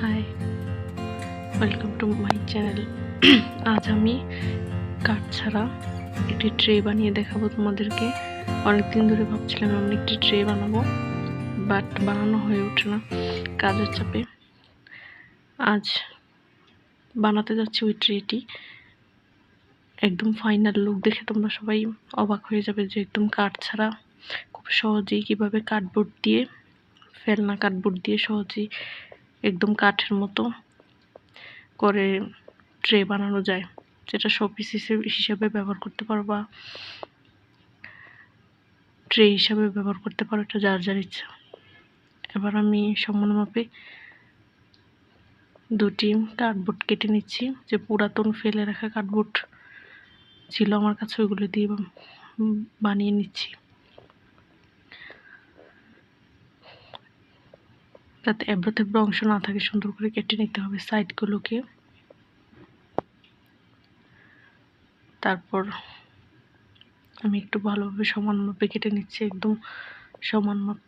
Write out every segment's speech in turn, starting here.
High, welcome to my channel. আজ আমি কাঠ ছাড়া একটি ট্রে বানিয়ে দেখাবো তোমাদেরকে। অনেকদিন ধরে ভাবছিলাম আমি একটি ট্রে বানাবো, বাট বানানো হয়ে ওঠে না কাজের চাপে। আজ বানাতে যাচ্ছি ওই ট্রেটি। একদম ফাইনাল লুক দেখে তোমরা সবাই অবাক হয়ে যাবে যে একদম কাঠ ছাড়া খুব সহজেই কীভাবে কার্ডবোর্ড দিয়ে, ফেলনা কার্ডবোর্ড দিয়ে সহজেই একদম কাঠের মতো করে ট্রে বানানো যায়, যেটা শোপিস হিসেবে ব্যবহার করতে পারো বা ট্রে হিসাবে ব্যবহার করতে পারো, এটা যার যার ইচ্ছা। এবার আমি সমান মাপে দুটি কার্ডবোর্ড কেটে নিচ্ছি। যে পুরাতন ফেলে রাখা কার্ডবোর্ড ছিল আমার কাছে, ওইগুলো দিয়ে বানিয়ে নিচ্ছি, যাতে এবড়ো থেবড়ো অংশ না থাকে। সুন্দর করে কেটে নিতে হবে সাইডগুলোকে। তারপর আমি একটু ভালোভাবে সমান মাপে কেটে নিচ্ছি। একদম সমান মাপ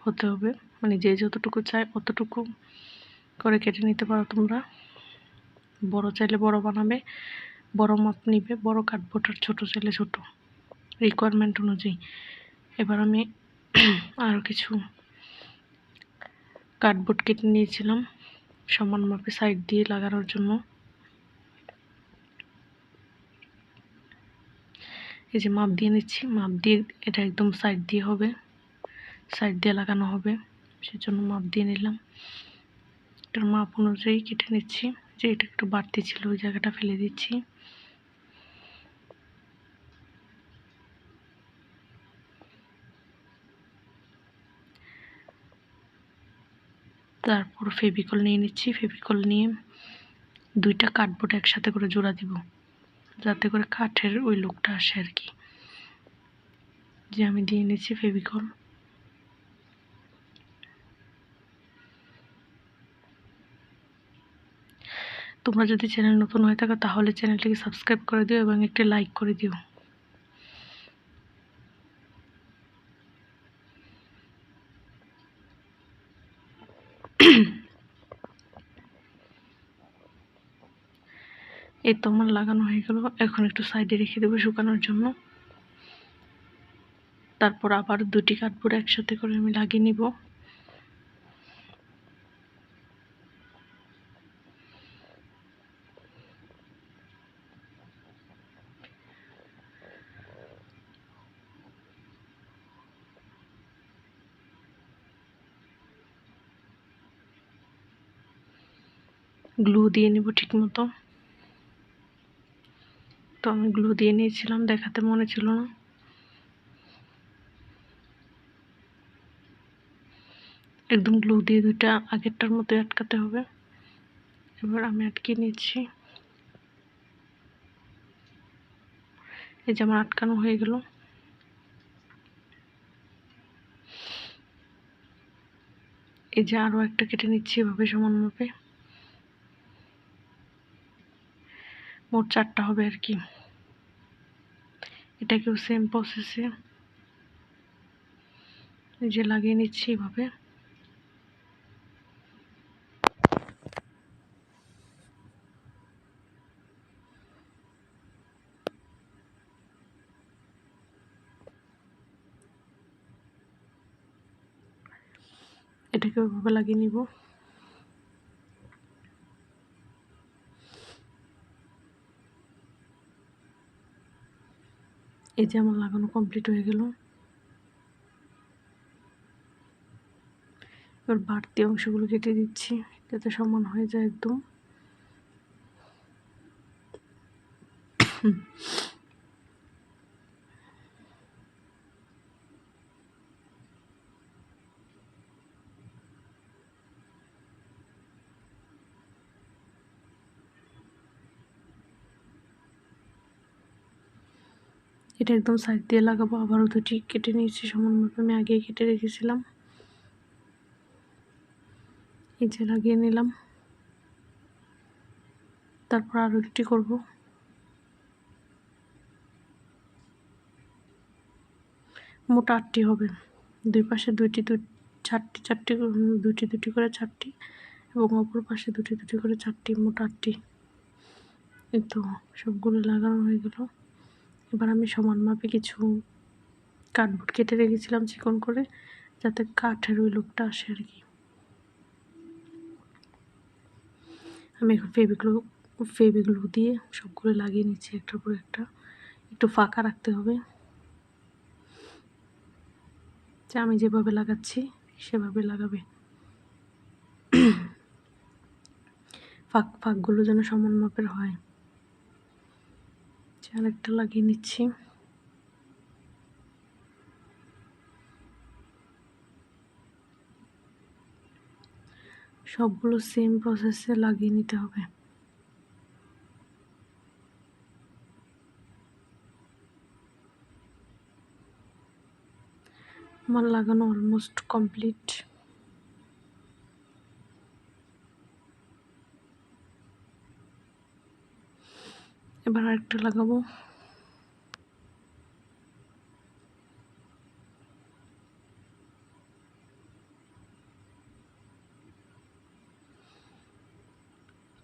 হতে হবে, মানে যে যতটুকু চাই অতটুকু করে কেটে নিতে পারো তোমরা। বড় চাইলে বড় বানাবে, বড় মাপ নিবে, বড় কাটবোর্ড, আর ছোট চাইলে ছোট, রিকোয়ারমেন্ট অনুযায়ী। এবার আমি আরও কিছু কার্ডবোর্ড কেটে নিয়েছিলাম সমান মাপে সাইড দিয়ে লাগানোর জন্য। এই যে মাপ দিয়ে নিচ্ছি, মাপ দিয়ে এটা একদম সাইড দিয়ে হবে, সাইড দিয়ে লাগানো হবে, সেজন্য মাপ দিয়ে নিলাম। এটার মাপ অনুযায়ী কেটে নিচ্ছি। যে এটা একটু বাড়তি ছিল, ওই জায়গাটা ফেলে দিচ্ছি। তারপর ফেভিকল নিয়ে নিচ্ছি। ফেভিকল নিয়ে দুইটা কার্ডবোর্ড একসাথে করে জোড়া দিব, যাতে করে কাঠের ওই লুকটা আসে আর কি। যে আমি দিয়ে নিচ্ছি ফেভিকল। তোমরা যদি চ্যানেল নতুন হয়ে থাকো তাহলে চ্যানেলটিকে সাবস্ক্রাইব করে দিও এবং একটি লাইক করে দিও। এই তো আমার লাগানো হয়ে গেল। এখন একটু সাইডে রেখে দেবো শুকানোর জন্য। তারপর আবার দুটি কার্ডবোর্ড একসাথে করে আমি লাগিয়ে নিব। গ্লু দিয়ে নিব ঠিক মতো। তো আমি গ্লু দিয়ে নিয়েছিলাম, দেখাতে মনে ছিল না। একদম গ্লু দিয়ে দুইটা আগেরটার মতো আটকাতে হবে। এবার আমি আটকে নিচ্ছি। এই যে আমার আটকানো হয়ে গেল। এই যে আরো একটা কেটে নিচ্ছি এভাবে সমান মাপে। মোট 4টা হবে আর কি। এটাকেও সেম প্রসেসে এই যে লাগিয়ে নিচ্ছি এভাবে। এটাকে ওইভাবে লাগিয়ে নিব। এই যে আমার লাগানো কমপ্লিট হয়ে গেল। এবার বাড়তি অংশগুলো কেটে দিচ্ছি যাতে সমান হয়ে যায় একদম। এটা একদম সাইড দিয়ে লাগাবো। আবারও দুটি কেটে নিয়েছি সমানভাবে, আমি আগেই কেটে রেখেছিলাম। এই যে লাগিয়ে নিলাম। তারপর আরও দুটি করব। মোট 8টি হবে। দুই পাশে দুইটি, 4টি 4টি, দুটি দুটি করে 4টি, এবং অপর পাশে দুটি দুটি করে 4টি, মোট 8টি। এই তো সবগুলো লাগানো হয়ে গেল। এবার আমি সমান মাপে কিছু কার্ডবোর্ড কেটে রেখেছিলাম চিকন করে, যাতে কাঠের ওই লুকটা আসে আর কি। আমি এখন ফেবিগ্লু দিয়ে সবগুলো লাগিয়ে নিচ্ছি একটার পর একটা। একটু ফাঁকা রাখতে হবে, যে আমি যেভাবে লাগাচ্ছি সেভাবে লাগাবে। ফাঁকগুলো যেন সমান মাপের হয়। আরেকটা লাগিয়ে নিচ্ছি। সবগুলো সেম প্রসেসে লাগিয়ে নিতে হবে। আমার লাগানো অলমোস্ট কমপ্লিট। এবার আরেকটা লাগাবো।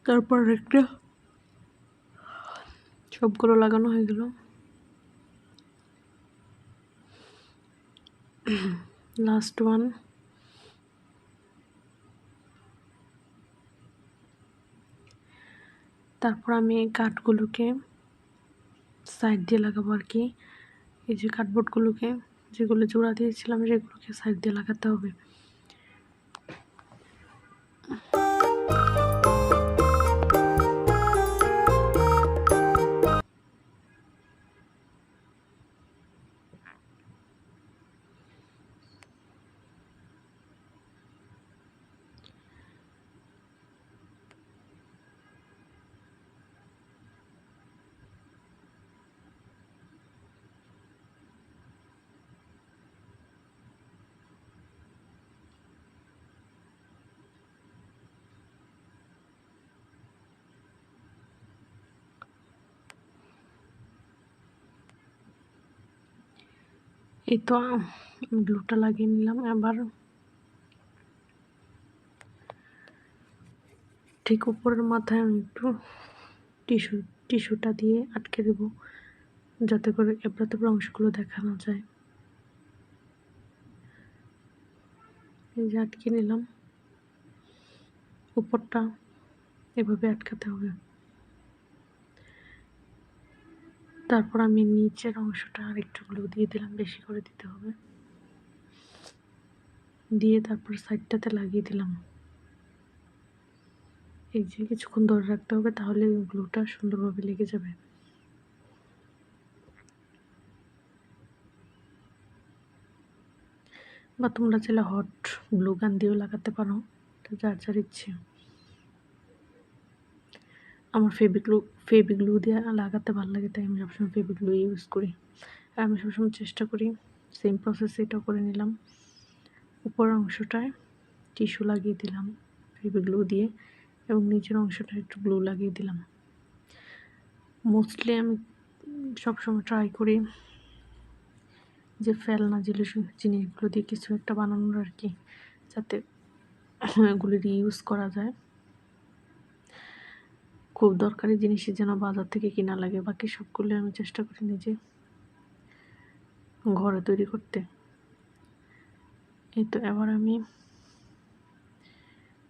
তারপর একটা, সবগুলো লাগানো হয়ে গেল। Last one. তারপর আমি এই কাঠগুলোকে সাইড দিয়ে লাগাবো আর কি। এই যে কার্ডবোর্ডগুলোকে, যেগুলো জোড়া দিয়েছিলাম সেগুলোকে সাইড দিয়ে লাগাতে হবে। এই তো গ্লুটা লাগিয়ে নিলাম। এবার ঠিক উপরের মাথায় আমি একটু টিস্যুটা দিয়ে আটকে দেব, যাতে করে এবড়ো তেবড়ো অংশগুলো দেখা না যায়। এই যে আটকে নিলাম। উপরটা এভাবে আটকাতে হবে। তারপর আমি নিচের অংশটা আর একটু গ্লু দিয়ে দিলাম, বেশি করে দিতে হবে। দিয়ে তারপর সাইডটাতে লাগিয়ে দিলাম। এই যে কিছুক্ষণ ধরে রাখতে হবে, তাহলে গ্লুটা সুন্দরভাবে লেগে যাবে। বা তোমরা চাইলে হট গ্লু গান দিয়েও লাগাতে পারো, যার যার ইচ্ছে। আমার ফেবিগ্লু দিয়ে লাগাতে ভালো লাগে, তাই আমি সবসময় ফেবিগ্লু ইউজ করি। আর আমি সবসময় চেষ্টা করি সেম প্রসেসে এটাও করে নিলাম। উপরের অংশটায় টিস্যু লাগিয়ে দিলাম ফেবিগ্লু দিয়ে, এবং নিচের অংশটা একটু গ্লু লাগিয়ে দিলাম। মোস্টলি আমি সবসময় ট্রাই করি যে ফেলনা জিনিসগুলো দিয়ে কিছু একটা বানানোর আর কি, যাতে এগুলি রিইউজ করা যায়। খুব দরকারি জিনিসই যেন বাজার থেকে কিনা লাগে। বাকি সবগুলো আমি চেষ্টা করি নিজে ঘরে তৈরি করতে। এই তো এবার আমি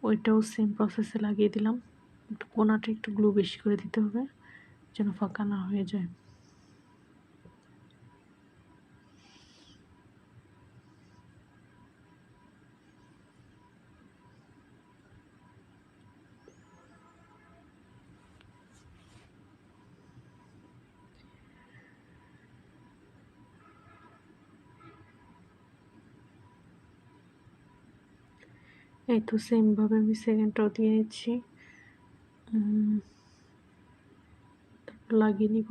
ওইটাও সেম প্রসেসে লাগিয়ে দিলাম। একটু কোনাটা একটু গ্লু বেশি করে দিতে হবে, যেন ফাঁকা না হয়ে যায়। এই তো সেমভাবে আমি সেকেন্ডটাও দিয়ে নিচ্ছি। তারপর লাগিয়ে নিব।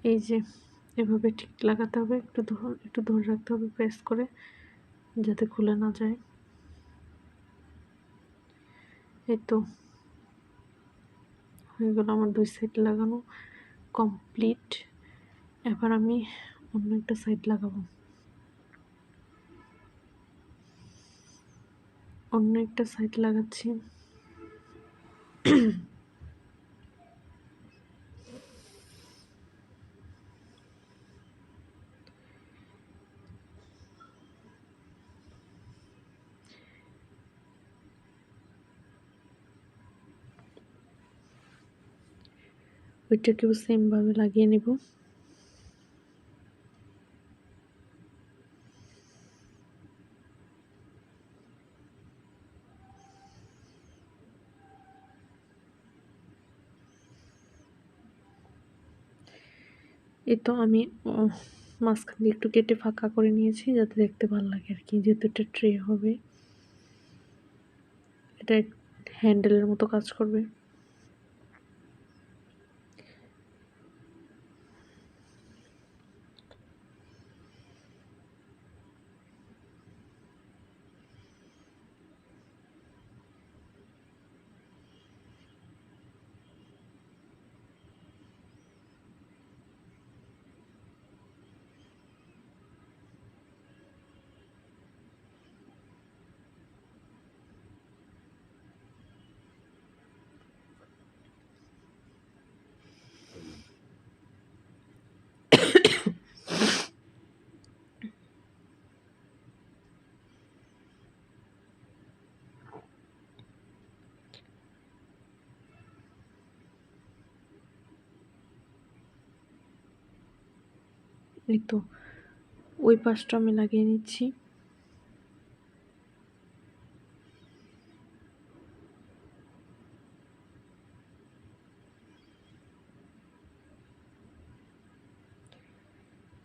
এই যে এভাবে ঠিক লাগাতে হবে, একটু ধরে রাখতে হবে প্রেস করে, যাতে খুলে না যায়। এই তো হয়ে গেল আমার 2 সাইড লাগানো কমপ্লিট। এবার আমি অন্য একটা সাইড লাগাবো। অন্য একটা সাইড লাগাচ্ছি। ওইটাকেও সেম ভাবে লাগিয়ে নেব। এই তো আমি মাঝখান দিয়ে একটু কেটে ফাঁকা করে নিয়েছি যাতে দেখতে ভালো লাগে আর কি, যেহেতু এটা ট্রে হবে, এটা হ্যান্ডেলের মতো কাজ করবে। এই তো ওই পাশটা আমি লাগিয়ে নিচ্ছি।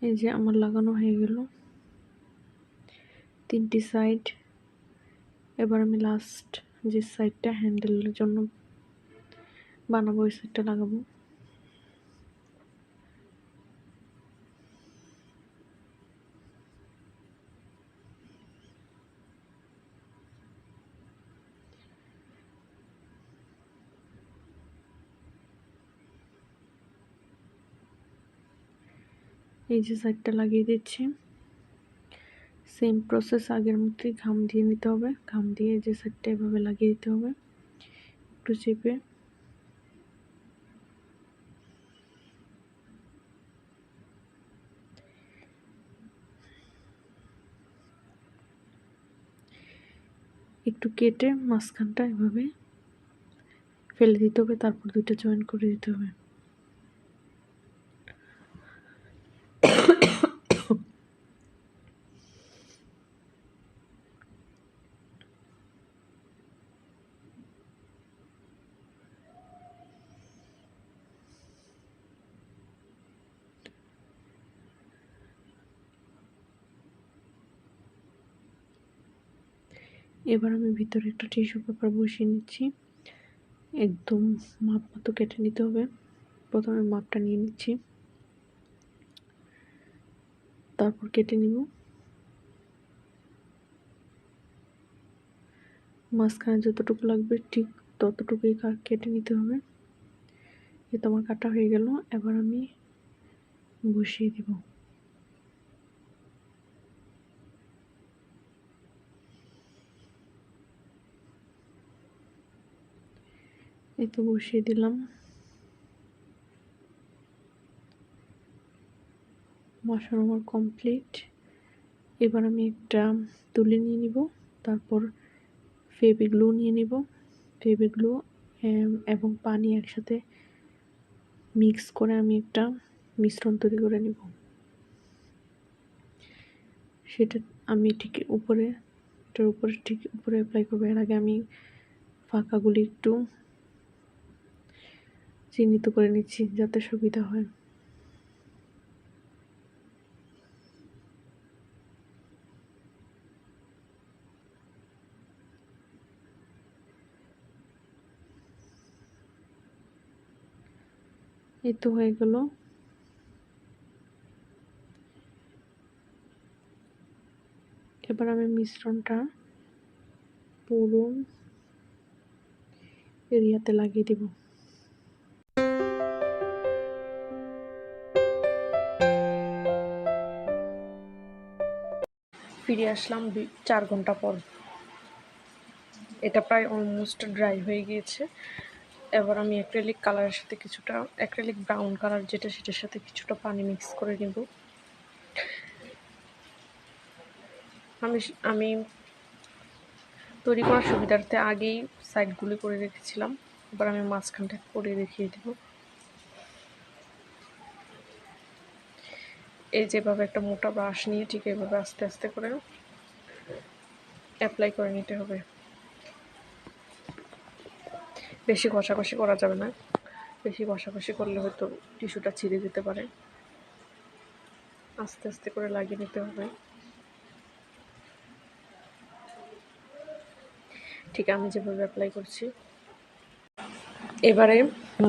এই যে আমার লাগানো হয়ে গেল 3টি সাইড। এবার আমি লাস্ট যে সাইডটা হ্যান্ডেলের জন্য বানাবো ওই সাইডটা লাগাবো। এই যে সাইডটা লাগিয়ে দিচ্ছি। সেম প্রসেস আগের মতোই ঘাম দিয়ে নিতে হবে। ঘাম দিয়ে যে সাইডটা এভাবে লাগিয়ে দিতে হবে, একটু চেপে। একটু কেটে মাঝখানটা এভাবে ফেলে দিতে হবে, তারপর দুইটা জয়েন করে দিতে হবে। এবার আমি ভিতরে একটা টিস্যু পেপার বসিয়ে নিচ্ছি। একদম মাপ মতো কেটে নিতে হবে। প্রথমে মাপটা নিয়ে নিচ্ছি, তারপর কেটে নিব। মাঝখানে যতটুকু লাগবে ঠিক ততটুকুই কেটে নিতে হবে। এ তো আমার কাটা হয়ে গেল। এবার আমি বসিয়ে দিব। এই তো বসিয়ে দিলাম। বসানো আমার কমপ্লিট। এবার আমি একটা তুলে নিয়ে নিব, তারপর ফেভিগ্লু নিয়ে নিব। ফেভিগ্লু এবং পানি একসাথে মিক্স করে আমি একটা মিশ্রণ তৈরি করে নিব। সেটা আমি ঠিক উপরে, এটার উপরে ঠিক উপরে অ্যাপ্লাই করবো। এর আগে আমি ফাঁকাগুলি একটু চিহ্নিত করে নিচ্ছি যাতে সুবিধা হয়। এই তো হয়ে গেল। এবার আমি মিশ্রণটা পুরো এরিয়াতে লাগিয়ে দেব। ফিরে আসলাম 4 ঘন্টা পর। এটা প্রায় অলমোস্ট ড্রাই হয়ে গিয়েছে। এবার আমি অ্যাক্রিলিক কালারের সাথে কিছুটা অ্যাক্রিলিক ব্রাউন কালার যেটা সেটার সাথে কিছুটা পানি মিক্স করে নেব। আমি তৈরি করার সুবিধার্থে আগেই সাইডগুলি করে রেখেছিলাম। এবার আমি মাঝখানটা করে দেখিয়ে দেব। এই যেভাবে একটা মোটা ব্রাশ নিয়ে ঠিক এইভাবে আস্তে আস্তে করে অ্যাপ্লাই করে নিতে হবে। বেশি ঘষাঘষি করা যাবে না, বেশি ঘষাঘষি করলে হয়তো টিস্যুটা ছিঁড়ে যেতে পারে। আস্তে আস্তে করে লাগিয়ে নিতে হবে। ঠিক আমি যেভাবে অ্যাপ্লাই করছি। এবারে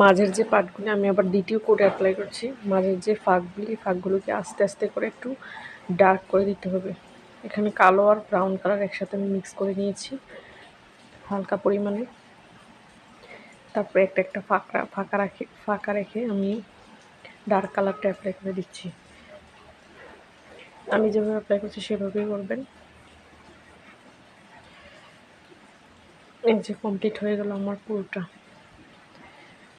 মাঝের যে পার্টগুলি আমি আবার দ্বিতীয় কোট অ্যাপ্লাই করছি। মাঝের যে ফাঁকগুলোকে আস্তে আস্তে করে একটু ডার্ক করে দিতে হবে। এখানে কালো আর ব্রাউন কালার একসাথে আমি মিক্স করে নিয়েছি হালকা পরিমাণে। তারপরে একটা ফাঁকা রেখে আমি ডার্ক কালারটা অ্যাপ্লাই করে দিচ্ছি। আমি যেভাবে অ্যাপ্লাই করছি সেভাবেই করবেন। এই যে কমপ্লিট হয়ে গেল আমার পুরোটা।